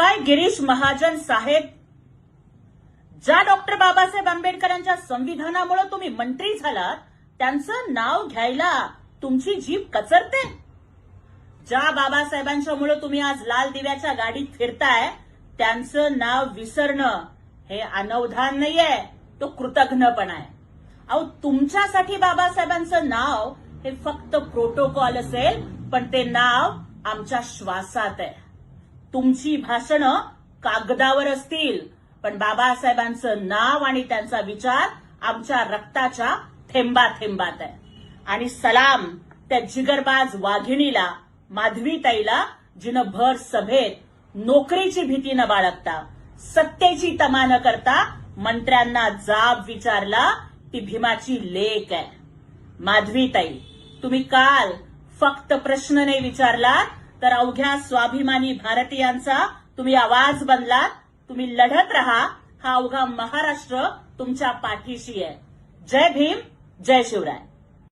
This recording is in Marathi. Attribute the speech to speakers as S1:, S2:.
S1: काय गिरीश महाजन साहेब, ज्या डॉक्टर बाबासाहेब आंबेडकरांच्या संविधानामुळे तुम्ही मंत्री झालात त्यांचं नाव घ्यायला तुमची जीभ कचरते? ज्या बाबासाहेबांच्यामुळे तुम्ही आज लाल दिव्याच्या गाडीत फिरताय त्यांचं नाव विसरणं हे अनवधान नाहीये, तो कृतघ्नपणा आहे. अहो, तुमच्यासाठी बाबासाहेबांचं नाव हे फक्त प्रोटोकॉल असेल, पण ते नाव आमच्या श्वासात आहे. तुमची भाषणं कागदावर असतील, पण बाबासाहेबांचं नाव आणि त्यांचा विचार आमच्या रक्ताच्या थेंबाथेंबात आहे. आणि सलाम त्या जिगरबाज वाघिणीला, माधवीताईला, जिनं भर सभेत नोकरीची भीती न बाळगता, सत्तेची तमा न करता मंत्र्यांना जाब विचारला. ती भीमाची लेक आहे. माधवीताई, तुम्ही काल फक्त प्रश्न नाही विचारलात, तर अवघ्या स्वाभिमानी भारतीयांचा तुम्ही आवाज बनलात. तुम्ही लढत राहा, हा अवघा महाराष्ट्र तुमच्या पाठीशी आहे. जय भीम, जय शिवराय.